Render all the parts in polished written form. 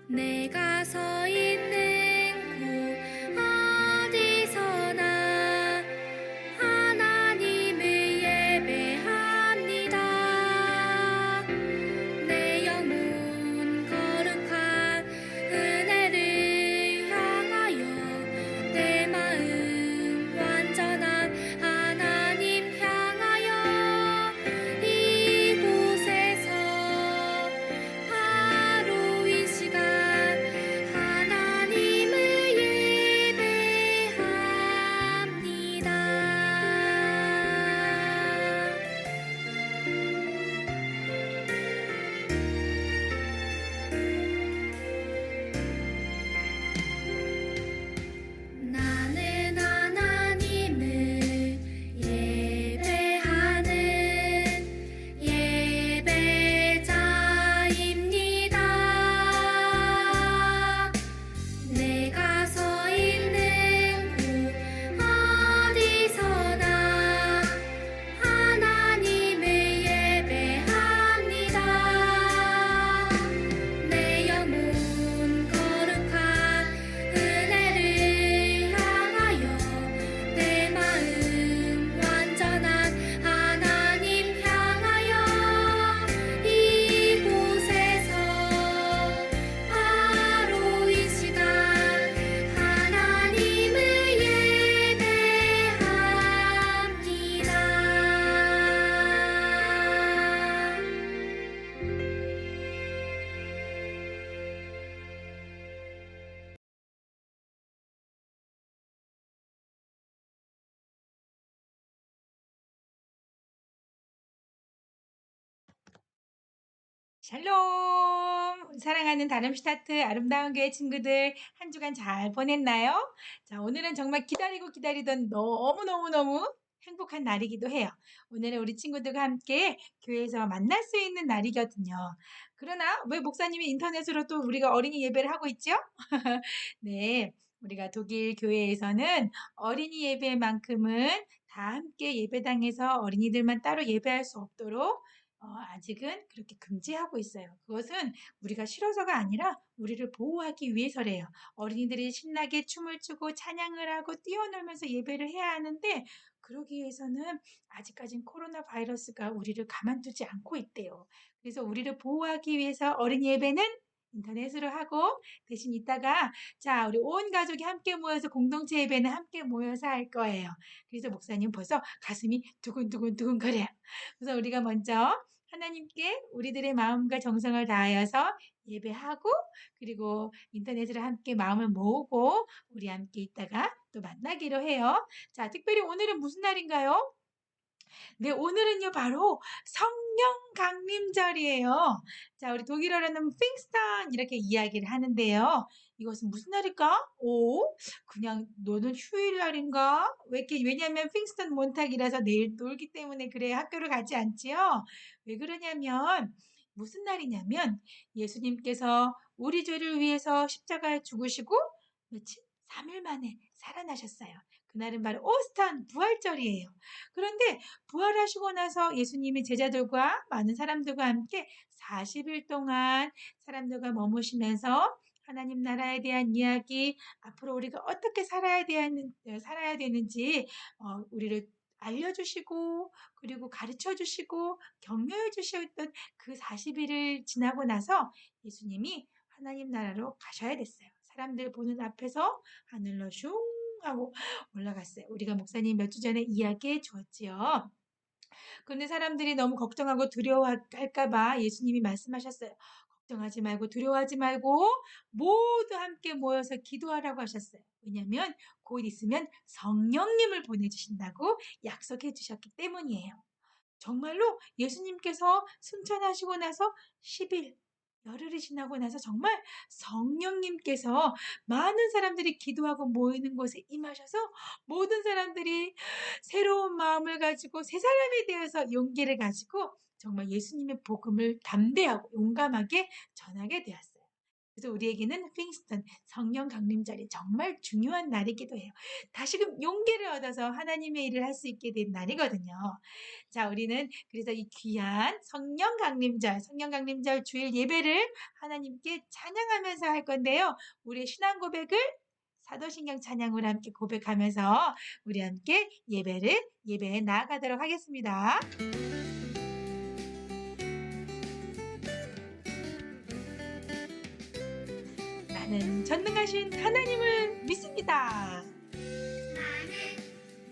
내가 서 있는 곳 어디서나 하나님을 예배합니다. 내 영혼 거룩한 은혜를 향하여 내 마음 완전한 하나님 향하여 이곳에서 바로 이 시간 하나님을 예배합니다. 나는 하나님을 예배하는 예배자입니다. 내가 서 있는 곳 어디서나 하나님을 예배합니다. 내 영혼 거룩한 은혜를 향하여 내 마음 완전한 하나님 향하여 이곳에서 바로 이 시간 하나님을 예배합니다. 샬롬! 사랑하는 다름슈타트 아름다운 교회 친구들 한 주간 잘 보냈나요? 자, 오늘은 정말 기다리던 너무너무너무 행복한 날이기도 해요. 오늘은 우리 친구들과 함께 교회에서 만날 수 있는 날이거든요. 그러나 왜 목사님이 인터넷으로 또 우리가 어린이 예배를 하고 있죠? 네, 우리가 독일 교회에서는 어린이 예배만큼은 다 함께 예배당에서 어린이들만 따로 예배할 수 없도록 아직은 그렇게 금지하고 있어요. 그것은 우리가 싫어서가 아니라 우리를 보호하기 위해서래요. 어린이들이 신나게 춤을 추고 찬양을 하고 뛰어놀면서 예배를 해야 하는데 그러기 위해서는 아직까진 코로나 바이러스가 우리를 가만두지 않고 있대요. 그래서 우리를 보호하기 위해서 어린이 예배는 인터넷으로 하고 대신 이따가 자 우리 온 가족이 함께 모여서 공동체 예배는 함께 모여서 할 거예요. 그래서 목사님 벌써 가슴이 두근두근 거려요. 그래서 우리가 먼저 하나님께 우리들의 마음과 정성을 다하여서 예배하고 그리고 인터넷으로 함께 마음을 모으고 우리 함께 있다가 또 만나기로 해요. 자, 특별히 오늘은 무슨 날인가요? 네, 오늘은요, 바로 성령 강림절이에요. 자, 우리 독일어로는 핑스턴 이렇게 이야기를 하는데요. 이것은 무슨 날일까? 그냥 너는 휴일날인가? 왜냐면 핑스턴 몬탁이라서 내일 놀기 때문에 그래 학교를 가지 않지요? 왜 그러냐면, 무슨 날이냐면, 예수님께서 우리 죄를 위해서 십자가에 죽으시고, 며칠? 3일 만에 살아나셨어요. 그날은 바로 오스탄 부활절이에요. 그런데 부활하시고 나서 예수님이 제자들과 많은 사람들과 함께 40일 동안 사람들과 머무시면서 하나님 나라에 대한 이야기, 앞으로 우리가 어떻게 살아야 되는지 우리를 알려주시고 그리고 가르쳐주시고 격려해주셨던 그 40일을 지나고 나서 예수님이 하나님 나라로 가셔야 됐어요. 사람들 보는 앞에서 하늘로 슝 하고 올라갔어요. 우리가 목사님 몇 주 전에 이야기해 주었지요. 그런데 사람들이 너무 걱정하고 두려워할까봐 예수님이 말씀하셨어요. 걱정하지 말고 두려워하지 말고 모두 함께 모여서 기도하라고 하셨어요. 왜냐하면 곧 있으면 성령님을 보내주신다고 약속해 주셨기 때문이에요. 정말로 예수님께서 승천하시고 나서 10일, 열흘이 지나고 나서 정말 성령님께서 많은 사람들이 기도하고 모이는 곳에 임하셔서 모든 사람들이 새로운 마음을 가지고 새 사람이 되어서 용기를 가지고 정말 예수님의 복음을 담대하고 용감하게 전하게 되었어요. 그래서 우리에게는 핑스턴 성령 강림절이 정말 중요한 날이기도 해요. 다시금 용기를 얻어서 하나님의 일을 할 수 있게 된 날이거든요. 자, 우리는 그래서 이 귀한 성령 강림절 주일 예배를 하나님께 찬양하면서 할 건데요. 우리의 신앙 고백을 사도신경 찬양으로 함께 고백하면서 우리 함께 예배에 나아가도록 하겠습니다. 나는 전능하신 하나님을 믿습니다.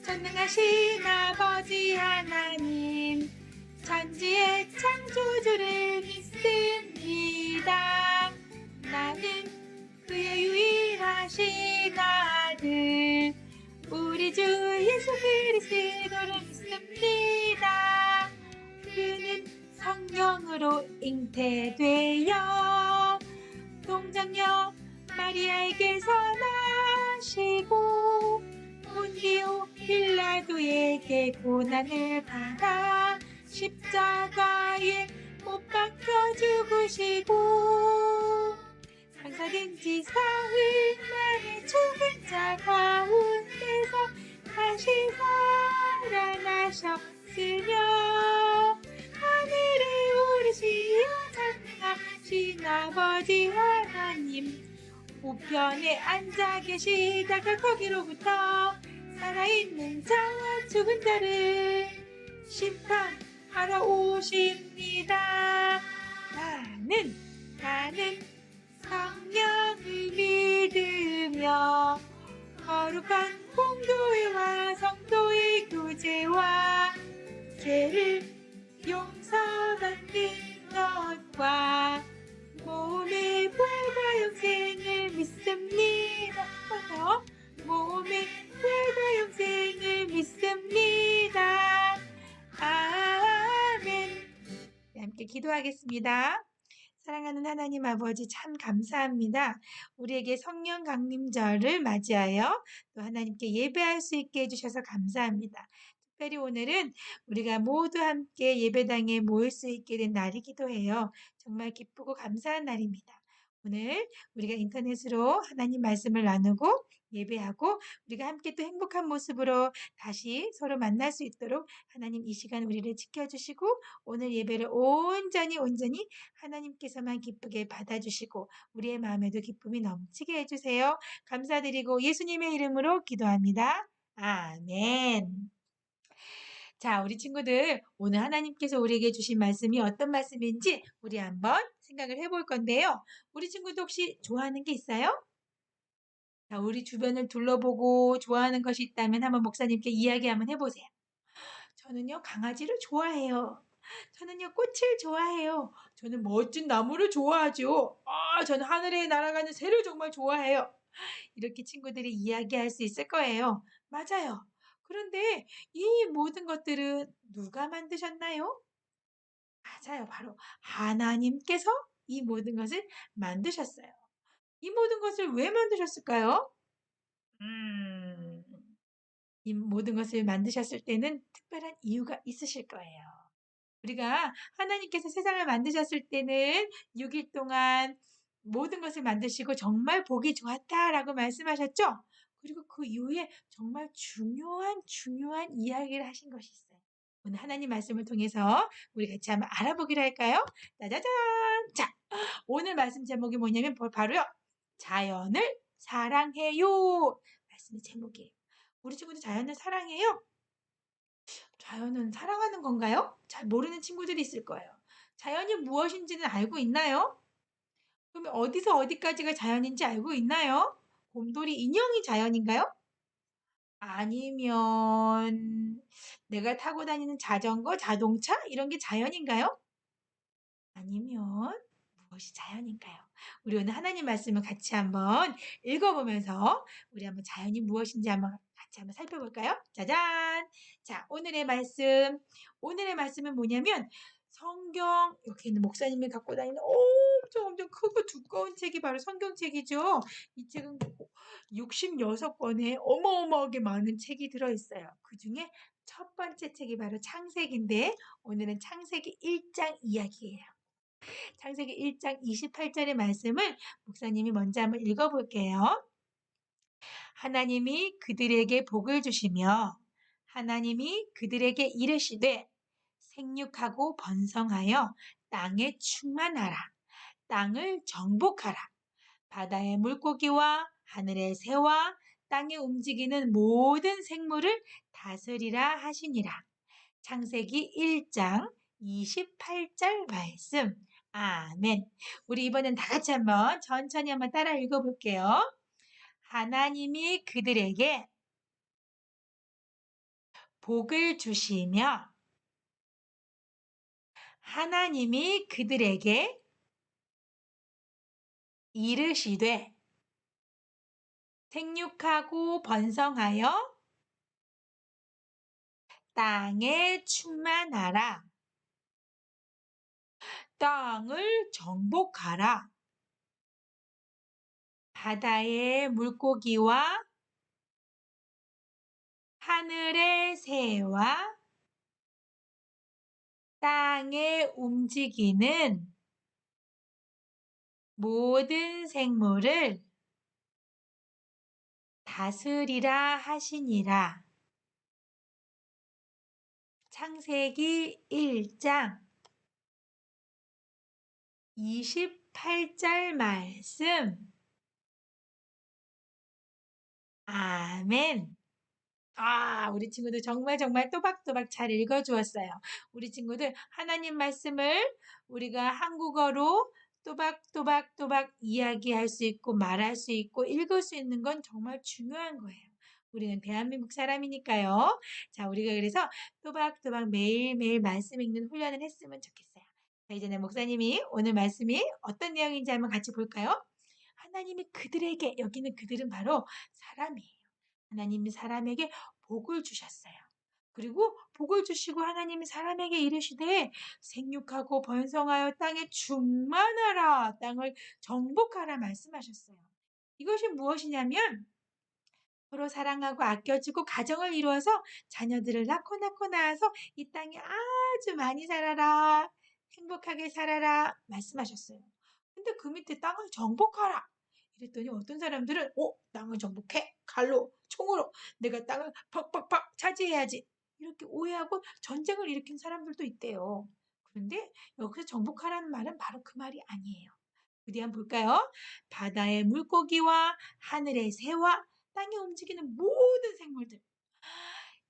전능하신 아버지 하나님, 천지의 창조주를 믿습니다. 나는 그의 유일하신 아들, 우리 주 예수 그리스도를 믿습니다. 그는 성령으로 잉태되어 동정녀 마리아에게서 나시고 본디오 빌라도에게 고난을 받아 십자가에 못 박혀 죽으시고 장사된 지 사흘 만에 죽은 자 가운데서 다시 살아나셨으며 하늘에 오르시어 전능하신 아버지 하나님 우편에 앉아 계시다가 거기로부터 살아있는 자와 죽은 자를 심판하러 오십니다. 나는 성령을 믿으며 거룩한 공도회와 성도의 교제와 죄를 용서받는 것과 몸의 부활과 영생을 믿습니다. 몸의 부활과 영생을 믿습니다. 아멘. 네, 함께 기도하겠습니다. 사랑하는 하나님 아버지 참 감사합니다. 우리에게 성령 강림절을 맞이하여 또 하나님께 예배할 수 있게 해주셔서 감사합니다. 특별히 오늘은 우리가 모두 함께 예배당에 모일 수 있게 된 날이기도 해요. 정말 기쁘고 감사한 날입니다. 오늘 우리가 인터넷으로 하나님 말씀을 나누고 예배하고 우리가 함께 또 행복한 모습으로 다시 서로 만날 수 있도록 하나님 이 시간 우리를 지켜주시고 오늘 예배를 온전히 하나님께서만 기쁘게 받아주시고 우리의 마음에도 기쁨이 넘치게 해주세요. 감사드리고 예수님의 이름으로 기도합니다. 아멘. 자, 우리 친구들 오늘 하나님께서 우리에게 주신 말씀이 어떤 말씀인지 우리 한번 생각을 해볼 건데요. 우리 친구도 혹시 좋아하는 게 있어요? 자, 우리 주변을 둘러보고 좋아하는 것이 있다면 한번 목사님께 이야기 한번 해보세요. 저는요, 강아지를 좋아해요. 저는요, 꽃을 좋아해요. 저는 멋진 나무를 좋아하죠. 저는 하늘에 날아가는 새를 정말 좋아해요. 이렇게 친구들이 이야기할 수 있을 거예요. 맞아요. 그런데 이 모든 것들은 누가 만드셨나요? 맞아요. 바로 하나님께서 이 모든 것을 만드셨어요. 이 모든 것을 왜 만드셨을까요? 이 모든 것을 만드셨을 때는 특별한 이유가 있으실 거예요. 우리가 하나님께서 세상을 만드셨을 때는 6일 동안 모든 것을 만드시고 정말 보기 좋았다라고 말씀하셨죠? 그리고 그 이후에 정말 중요한 이야기를 하신 것이 있어요. 오늘 하나님 말씀을 통해서 우리 같이 한번 알아보기로 할까요? 짜자잔! 자, 오늘 말씀 제목이 뭐냐면 바로요. 자연을 사랑해요. 말씀의 제목이에요. 우리 친구들 자연을 사랑해요? 자연은 사랑하는 건가요? 잘 모르는 친구들이 있을 거예요. 자연이 무엇인지는 알고 있나요? 그러면 어디서 어디까지가 자연인지 알고 있나요? 곰돌이 인형이 자연인가요? 아니면 내가 타고 다니는 자전거, 자동차 이런 게 자연인가요? 아니면 무엇이 자연인가요? 우리 오늘 하나님 말씀을 같이 한번 읽어보면서 우리 한번 자연이 무엇인지 한번 같이 한번 살펴볼까요? 짜잔! 자, 오늘의 말씀은 뭐냐면 성경, 여기 있는 목사님이 갖고 다니는 엄청 크고 두꺼운 책이 바로 성경책이죠. 이 책은 66권의 어마어마하게 많은 책이 들어있어요. 그 중에 첫 번째 책이 바로 창세기인데 오늘은 창세기 1장 이야기예요. 창세기 1장 28절의 말씀을 목사님이 먼저 한번 읽어볼게요. 하나님이 그들에게 복을 주시며 하나님이 그들에게 이르시되 생육하고 번성하여 땅에 충만하라. 땅을 정복하라. 바다의 물고기와 하늘의 새와 땅에 움직이는 모든 생물을 다스리라 하시니라. 창세기 1장 28절 말씀. 아멘. 우리 이번엔 다 같이 한번 천천히 한번 따라 읽어볼게요. 하나님이 그들에게 복을 주시며 하나님이 그들에게 이르시되 생육하고 번성하여 땅에 충만하라. 땅을 정복하라. 바다의 물고기와 하늘의 새와 땅에 움직이는 모든 생물을 다스리라 하시니라. 창세기 1장 28절 말씀. 아멘. 우리 친구들 정말 또박또박 잘 읽어주었어요. 우리 친구들 하나님 말씀을 우리가 한국어로 또박 이야기할 수 있고 말할 수 있고 읽을 수 있는 건 정말 중요한 거예요. 우리는 대한민국 사람이니까요. 자, 우리가 그래서 또박또박 매일매일 말씀 읽는 훈련을 했으면 좋겠어요. 자, 이제는 목사님이 오늘 말씀이 어떤 내용인지 한번 같이 볼까요? 하나님이 그들에게, 여기는 그들은 바로 사람이에요. 하나님이 사람에게 복을 주셨어요. 그리고 복을 주시고 하나님이 사람에게 이르시되 생육하고 번성하여 땅에 충만하라, 땅을 정복하라 말씀하셨어요. 이것이 무엇이냐면 서로 사랑하고 아껴주고 가정을 이루어서 자녀들을 낳고 나서 이 땅에 아주 많이 살아라, 행복하게 살아라 말씀하셨어요. 근데 그 밑에 땅을 정복하라 이랬더니 어떤 사람들은 땅을 정복해? 칼로, 총으로 내가 땅을 팍팍팍 차지해야지 이렇게 오해하고 전쟁을 일으킨 사람들도 있대요. 그런데 여기서 정복하라는 말은 바로 그 말이 아니에요. 어디 한번 볼까요? 바다의 물고기와 하늘의 새와 땅에 움직이는 모든 생물들.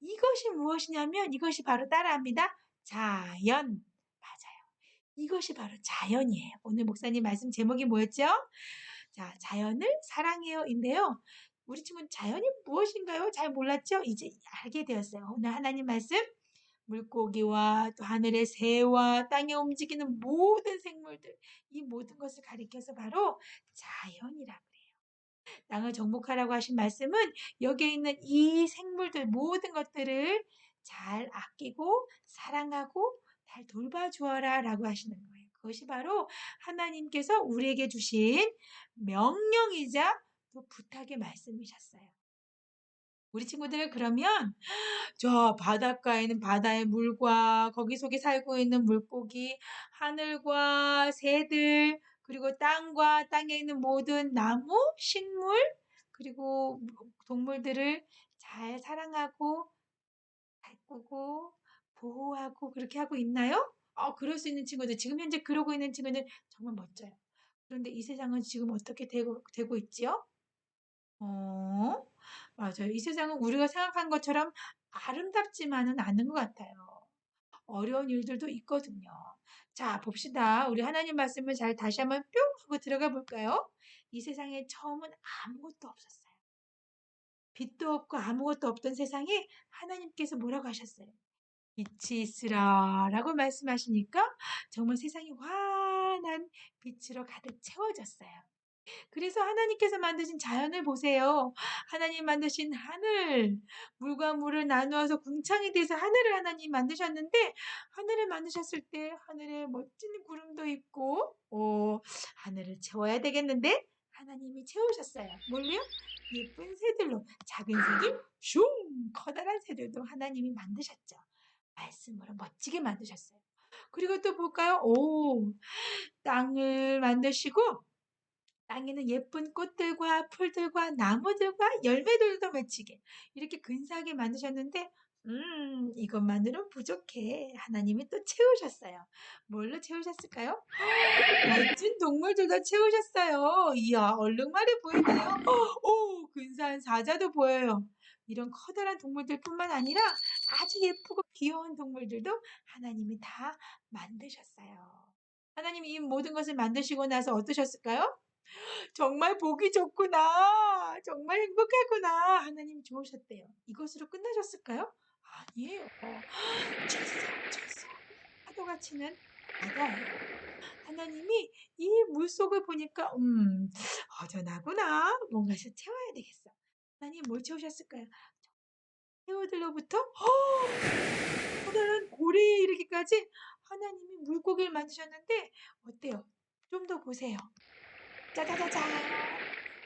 이것이 무엇이냐면 이것이 바로 따라합니다. 자연. 맞아요. 이것이 바로 자연이에요. 오늘 목사님 말씀 제목이 뭐였죠? 자, 자연을 사랑해요인데요. 우리 친구는 자연이 무엇인가요? 잘 몰랐죠? 이제 알게 되었어요. 오늘 하나님 말씀 물고기와 또 하늘의 새와 땅에 움직이는 모든 생물들 이 모든 것을 가리켜서 바로 자연이라고 해요. 땅을 정복하라고 하신 말씀은 여기에 있는 이 생물들 모든 것들을 잘 아끼고 사랑하고 잘 돌봐주어라 라고 하시는 거예요. 그것이 바로 하나님께서 우리에게 주신 명령이자 또 부탁의 말씀이셨어요. 우리 친구들은 그러면 저 바닷가에는 바다의 물과 거기 속에 살고 있는 물고기, 하늘과 새들, 그리고 땅과 땅에 있는 모든 나무, 식물, 그리고 동물들을 잘 사랑하고 가꾸고 보호하고 그렇게 하고 있나요? 그럴 수 있는 친구들, 지금 현재 그러고 있는 친구들 정말 멋져요. 그런데 이 세상은 지금 어떻게 되고 있지요? 맞아요. 이 세상은 우리가 생각한 것처럼 아름답지만은 않은 것 같아요. 어려운 일들도 있거든요. 자, 봅시다. 우리 하나님 말씀을 잘 다시 한번 뿅 하고 들어가 볼까요? 이 세상에 처음은 아무것도 없었어요. 빛도 없고 아무것도 없던 세상에 하나님께서 뭐라고 하셨어요? 빛이 있으라 라고 말씀하시니까 정말 세상이 환한 빛으로 가득 채워졌어요. 그래서 하나님께서 만드신 자연을 보세요. 하나님 만드신 하늘, 물과 물을 나누어서 궁창이 돼서 하늘을 하나님 만드셨는데 하늘을 만드셨을 때 하늘에 멋진 구름도 있고 하늘을 채워야 되겠는데 하나님이 채우셨어요. 뭘요? 예쁜 새들로 작은 새들, 슝 커다란 새들도 하나님이 만드셨죠. 말씀으로 멋지게 만드셨어요. 그리고 또 볼까요? 오, 땅을 만드시고 땅에는 예쁜 꽃들과 풀들과 나무들과 열매들도 맺히게 이렇게 근사하게 만드셨는데 이것만으로는 부족해. 하나님이 또 채우셨어요. 뭘로 채우셨을까요? 멋진 동물들도 채우셨어요. 이야, 얼룩말이 보이네요. 오, 근사한 사자도 보여요. 이런 커다란 동물들뿐만 아니라 아주 예쁘고 귀여운 동물들도 하나님이 다 만드셨어요. 하나님이 이 모든 것을 만드시고 나서 어떠셨을까요? 정말 보기 좋구나. 정말 행복하구나. 하나님 좋으셨대요. 이것으로 끝나셨을까요? 아니에요. 철썩철썩 파도가 치는 바다예요. 하나님이 이 물속을 보니까 허전하구나. 뭔가를 채워야 되겠어. 하나님 뭘 채우셨을까요? 새우들로부터 커다란 고래에 이르기까지 하나님이 물고기를 만드셨는데 어때요? 좀 더 보세요. 짜자자잔.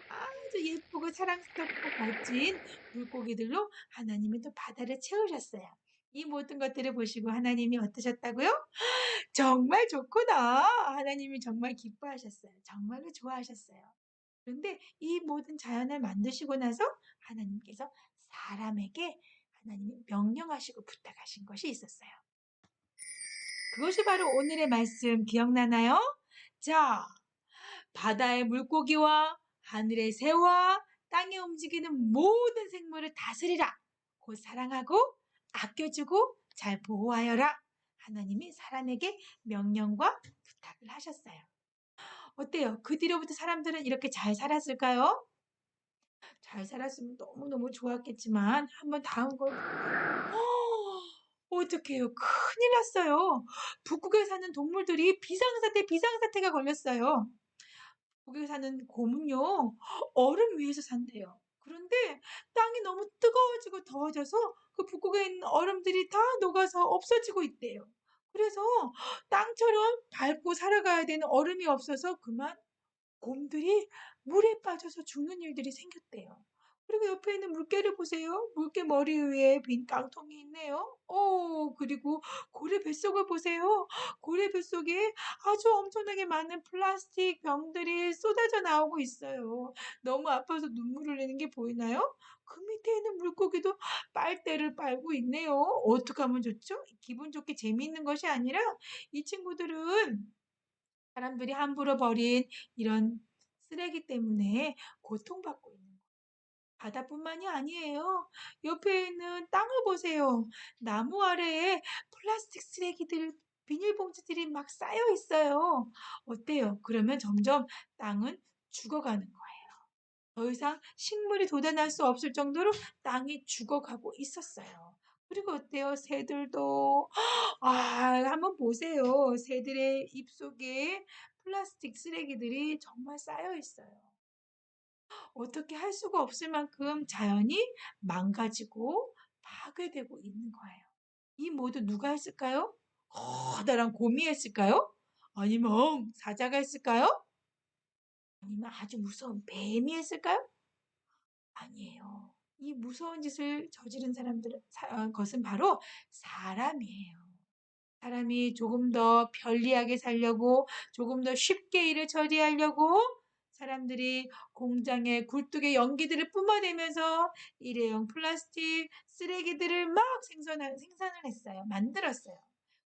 아주 예쁘고 사랑스럽고 멋진 물고기들로 하나님이 또 바다를 채우셨어요. 이 모든 것들을 보시고 하나님이 어떠셨다고요? 정말 좋구나. 하나님이 정말 기뻐하셨어요. 정말로 좋아하셨어요. 그런데 이 모든 자연을 만드시고 나서 하나님께서 사람에게 하나님이 명령하시고 부탁하신 것이 있었어요. 그것이 바로 오늘의 말씀 기억나나요? 자, 바다의 물고기와 하늘의 새와 땅에 움직이는 모든 생물을 다스리라. 곧 사랑하고 아껴주고 잘 보호하여라. 하나님이 사람에게 명령과 부탁을 하셨어요. 어때요? 그 뒤로부터 사람들은 이렇게 잘 살았을까요? 잘 살았으면 너무너무 좋았겠지만 한번 다음 걸 볼까요? 어떡해요. 큰일 났어요. 북극에 사는 동물들이 비상사태가 걸렸어요. 북극에 사는 곰은요, 얼음 위에서 산대요. 그런데 땅이 너무 뜨거워지고 더워져서 그 북극에 있는 얼음들이 다 녹아서 없어지고 있대요. 그래서 땅처럼 밟고 살아가야 되는 얼음이 없어서 그만 곰들이 물에 빠져서 죽는 일들이 생겼대요. 그리고 옆에 있는 물개를 보세요. 물개 머리 위에 빈 깡통이 있네요. 그리고 고래 뱃속을 보세요. 고래 뱃속에 아주 엄청나게 많은 플라스틱 병들이 쏟아져 나오고 있어요. 너무 아파서 눈물 흘리는 게 보이나요? 그 밑에 있는 물고기도 빨대를 빨고 있네요. 어떻게 하면 좋죠? 기분 좋게 재미있는 것이 아니라 이 친구들은 사람들이 함부로 버린 이런 쓰레기 때문에 고통받고 있는 거예요. 바다뿐만이 아니에요. 옆에 있는 땅을 보세요. 나무 아래에 플라스틱 쓰레기들, 비닐봉지들이 막 쌓여 있어요. 어때요? 그러면 점점 땅은 죽어가는 거예요. 더 이상 식물이 돋아날 수 없을 정도로 땅이 죽어가고 있었어요. 그리고 어때요? 새들도 한번 보세요. 새들의 입속에 플라스틱 쓰레기들이 정말 쌓여 있어요. 어떻게 할 수가 없을 만큼 자연이 망가지고 파괴되고 있는 거예요. 이 모두 누가 했을까요? 커다란 곰이 했을까요? 아니면 사자가 했을까요? 아니면 아주 무서운 뱀이 했을까요? 아니에요. 이 무서운 짓을 저지른 것은 바로 사람이에요. 사람이 조금 더 편리하게 살려고, 조금 더 쉽게 일을 처리하려고 사람들이 공장에 굴뚝에 연기들을 뿜어내면서 일회용 플라스틱 쓰레기들을 막 생산을 했어요. 만들었어요.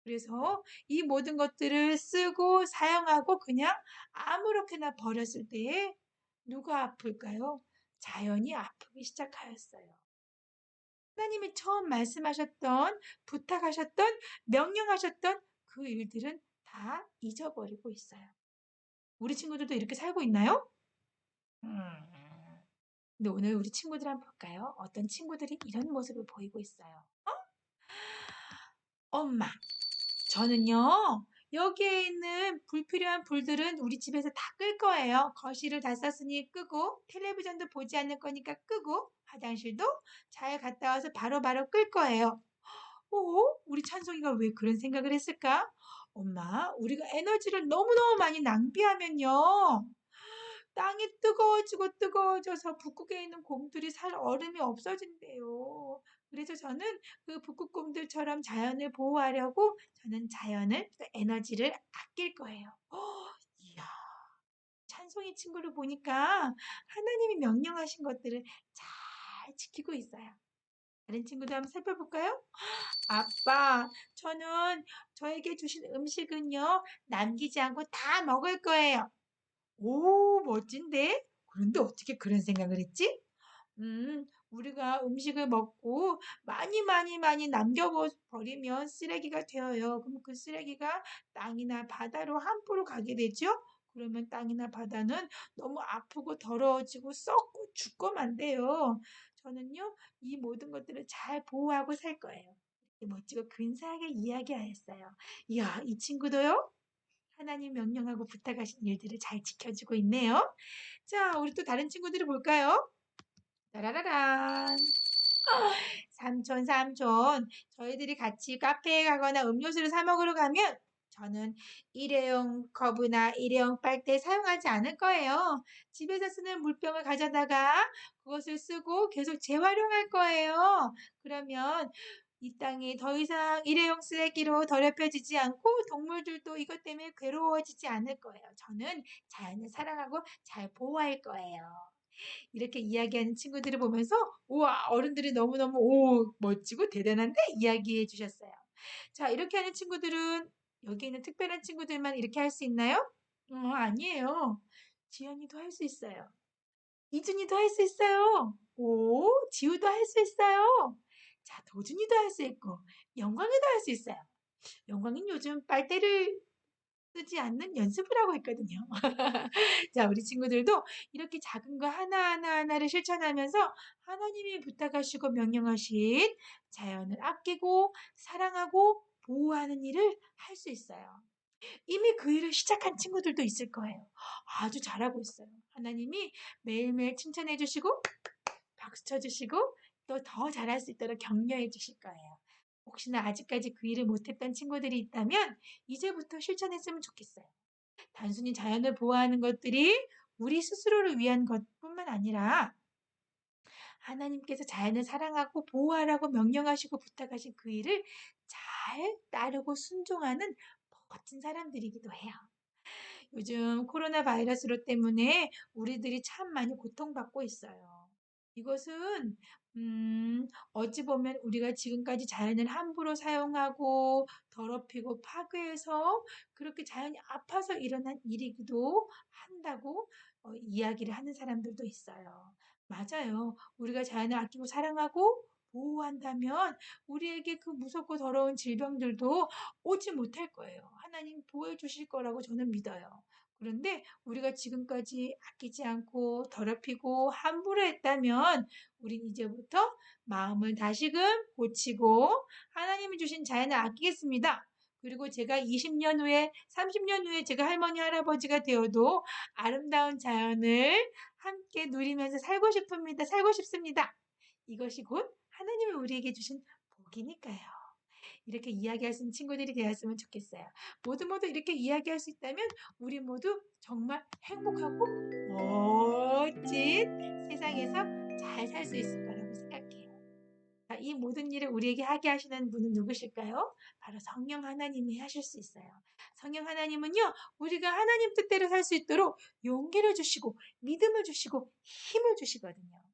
그래서 이 모든 것들을 쓰고 사용하고 그냥 아무렇게나 버렸을 때에 누가 아플까요? 자연이 아프기 시작하였어요. 하나님이 처음 말씀하셨던, 부탁하셨던, 명령하셨던 그 일들은 다 잊어버리고 있어요. 우리 친구들도 이렇게 살고 있나요? 음. 근데 오늘 우리 친구들 한번 볼까요? 어떤 친구들이 이런 모습을 보이고 있어요. 엄마, 저는요, 여기에 있는 불필요한 불들은 우리 집에서 다 끌 거예요. 거실을 다 썼으니 끄고, 텔레비전도 보지 않을 거니까 끄고, 화장실도 잘 갔다 와서 바로바로 끌 거예요. 우리 찬송이가 왜 그런 생각을 했을까? 엄마, 우리가 에너지를 너무너무 많이 낭비하면요. 땅이 뜨거워지고 뜨거워져서 북극에 있는 곰들이 살 얼음이 없어진대요. 그래서 저는 그 북극곰들처럼 자연을 보호하려고 저는 자연을, 그 에너지를 아낄 거예요. 이야, 찬송이 친구를 보니까 하나님이 명령하신 것들을 잘 지키고 있어요. 다른 친구도 한번 살펴볼까요? 아빠, 저는 저에게 주신 음식은요, 남기지 않고 다 먹을 거예요. 오, 멋진데? 그런데 어떻게 그런 생각을 했지? 우리가 음식을 먹고 많이 많이 많이 남겨버리면 쓰레기가 되어요. 그럼 그 쓰레기가 땅이나 바다로 함부로 가게 되죠? 그러면 땅이나 바다는 너무 아프고 더러워지고 썩고 죽고 만돼요. 저는요, 이 모든 것들을 잘 보호하고 살 거예요. 이렇게 멋지고 근사하게 이야기하였어요. 이야, 이 친구도요? 하나님 명령하고 부탁하신 일들을 잘 지켜주고 있네요. 자, 우리 또 다른 친구들을 볼까요? 따라라란. 삼촌, 삼촌. 저희들이 같이 카페에 가거나 음료수를 사 먹으러 가면 저는 일회용 컵이나 일회용 빨대 사용하지 않을 거예요. 집에서 쓰는 물병을 가져다가 그것을 쓰고 계속 재활용할 거예요. 그러면 이 땅이 더 이상 일회용 쓰레기로 더럽혀지지 않고 동물들도 이것 때문에 괴로워지지 않을 거예요. 저는 자연을 사랑하고 잘 보호할 거예요. 이렇게 이야기하는 친구들을 보면서 우와 어른들이 너무너무 오 멋지고 대단한데 이야기해 주셨어요. 자 이렇게 하는 친구들은 여기 있는 특별한 친구들만 이렇게 할 수 있나요? 아니에요. 지연이도 할 수 있어요. 이준이도 할 수 있어요. 오 지우도 할 수 있어요. 자 도준이도 할 수 있고 영광이도 할 수 있어요. 영광이는 요즘 빨대를 쓰지 않는 연습을 하고 있거든요. 자, 우리 친구들도 이렇게 작은 거 하나하나를 실천하면서 하나님이 부탁하시고 명령하신 자연을 아끼고 사랑하고 보호하는 일을 할 수 있어요. 이미 그 일을 시작한 친구들도 있을 거예요. 아주 잘하고 있어요. 하나님이 매일매일 칭찬해 주시고 박수 쳐 주시고 또 더 잘할 수 있도록 격려해 주실 거예요. 혹시나 아직까지 그 일을 못했던 친구들이 있다면 이제부터 실천했으면 좋겠어요. 단순히 자연을 보호하는 것들이 우리 스스로를 위한 것뿐만 아니라 하나님께서 자연을 사랑하고 보호하라고 명령하시고 부탁하신 그 일을 잘 따르고 순종하는 멋진 사람들이기도 해요. 요즘 코로나 바이러스로 때문에 우리들이 참 많이 고통받고 있어요. 이것은 어찌 보면 우리가 지금까지 자연을 함부로 사용하고 더럽히고 파괴해서 그렇게 자연이 아파서 일어난 일이기도 한다고 이야기를 하는 사람들도 있어요. 맞아요. 우리가 자연을 아끼고 사랑하고 보호한다면 우리에게 그 무섭고 더러운 질병들도 오지 못할 거예요. 하나님 보호해주실 거라고 저는 믿어요. 그런데 우리가 지금까지 아끼지 않고 더럽히고 함부로 했다면 우린 이제부터 마음을 다시금 고치고 하나님이 주신 자연을 아끼겠습니다. 그리고 제가 20년 후에, 30년 후에 제가 할머니, 할아버지가 되어도 아름다운 자연을 함께 누리면서 살고 싶습니다. 살고 싶습니다. 이것이 곧 하나님이 우리에게 주신 복이니까요. 이렇게 이야기할 수 있는 친구들이 되었으면 좋겠어요. 모두 이렇게 이야기할 수 있다면 우리 모두 정말 행복하고 멋진 세상에서 잘 살 수 있을 거라고 생각해요. 자, 이 모든 일을 우리에게 하게 하시는 분은 누구실까요? 바로 성령 하나님이 하실 수 있어요. 성령 하나님은요, 우리가 하나님 뜻대로 살 수 있도록 용기를 주시고, 믿음을 주시고, 힘을 주시거든요.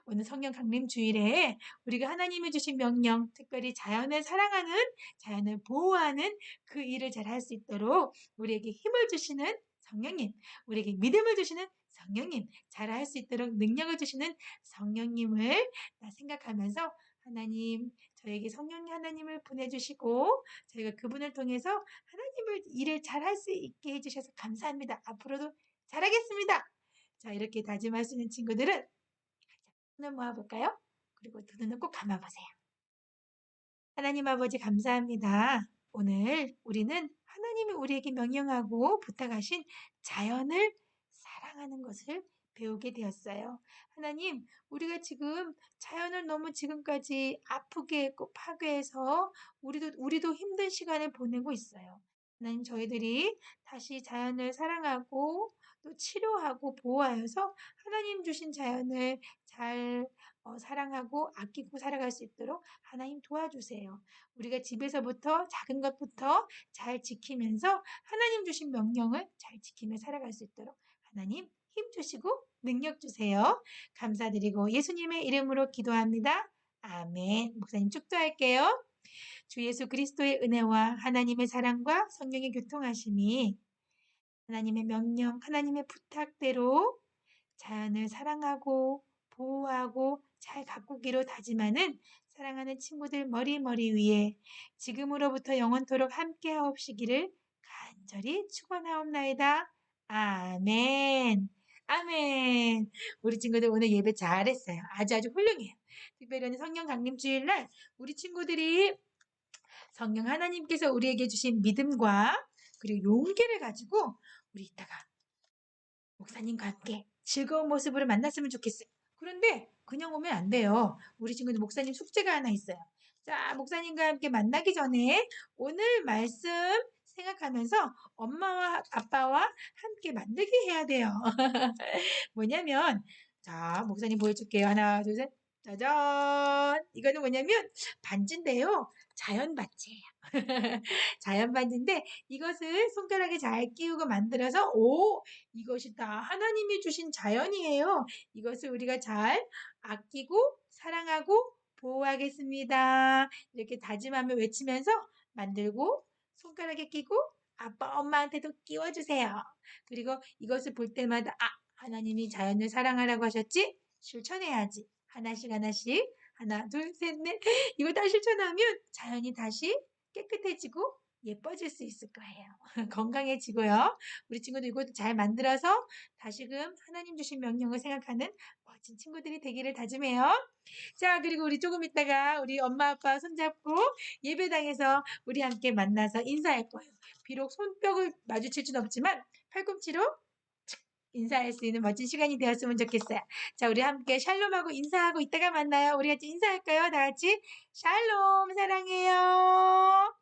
오늘 성령 강림 주일에 우리가 하나님이 주신 명령, 특별히 자연을 사랑하는, 자연을 보호하는 그 일을 잘 할 수 있도록 우리에게 힘을 주시는 성령님, 우리에게 믿음을 주시는 성령님, 잘 할 수 있도록 능력을 주시는 성령님을 생각하면서 하나님, 저에게 성령 하나님을 보내주시고 저희가 그분을 통해서 하나님을 일을 잘 할 수 있게 해주셔서 감사합니다. 앞으로도 잘하겠습니다. 자, 이렇게 다짐할 수 있는 친구들은 손을 모아볼까요? 그리고 두 눈을 꼭 감아보세요. 하나님 아버지 감사합니다. 오늘 우리는 하나님이 우리에게 명령하고 부탁하신 자연을 사랑하는 것을 배우게 되었어요. 하나님, 우리가 지금 자연을 너무 지금까지 아프게 했고 파괴해서 우리도 힘든 시간을 보내고 있어요. 하나님, 저희들이 다시 자연을 사랑하고 또 치료하고 보호하여서 하나님 주신 자연을 잘 사랑하고 아끼고 살아갈 수 있도록 하나님 도와주세요. 우리가 집에서부터 작은 것부터 잘 지키면서 하나님 주신 명령을 잘 지키며 살아갈 수 있도록 하나님 힘 주시고 능력 주세요. 감사드리고 예수님의 이름으로 기도합니다. 아멘. 목사님 축도할게요. 주 예수 그리스도의 은혜와 하나님의 사랑과 성령의 교통하심이 하나님의 명령, 하나님의 부탁대로 자연을 사랑하고 보호하고 잘 가꾸기로 다짐하는 사랑하는 친구들 머리 위에 지금으로부터 영원토록 함께 하옵시기를 간절히 축원하옵나이다. 아멘. 아멘. 우리 친구들 오늘 예배 잘했어요. 아주 훌륭해요. 특별히 오늘 성령 강림 주일날 우리 친구들이 성령 하나님께서 우리에게 주신 믿음과 그리고 용기를 가지고 우리 이따가 목사님과 함께 즐거운 모습으로 만났으면 좋겠어요. 그런데 그냥 오면 안 돼요. 우리 친구들 목사님 숙제가 하나 있어요. 자, 목사님과 함께 만나기 전에 오늘 말씀 생각하면서 엄마와 아빠와 함께 만들기 해야 돼요. 뭐냐면, 자, 목사님 보여줄게요. 하나, 둘, 셋. 짜잔! 이거는 뭐냐면 반지인데요. 자연 반지예요. 자연 반지인데 이것을 손가락에 잘 끼우고 만들어서 이것이 다 하나님이 주신 자연이에요. 이것을 우리가 잘 아끼고 사랑하고 보호하겠습니다. 이렇게 다짐하며 외치면서 만들고 손가락에 끼고 아빠 엄마한테도 끼워주세요. 그리고 이것을 볼 때마다 하나님이 자연을 사랑하라고 하셨지? 실천해야지. 하나씩 하나 둘 셋 넷 이걸 다 실천하면 자연이 다시 깨끗해지고 예뻐질 수 있을 거예요. 건강해지고요. 우리 친구들 이것도 잘 만들어서 다시금 하나님 주신 명령을 생각하는 멋진 친구들이 되기를 다짐해요. 자, 그리고 우리 조금 있다가 우리 엄마 아빠 손잡고 예배당에서 우리 함께 만나서 인사할 거예요. 비록 손뼉을 마주칠 수는 없지만 팔꿈치로 인사할 수 있는 멋진 시간이 되었으면 좋겠어요. 자, 우리 함께 샬롬하고 인사하고 이따가 만나요. 우리 같이 인사할까요? 다 같이 샬롬 사랑해요.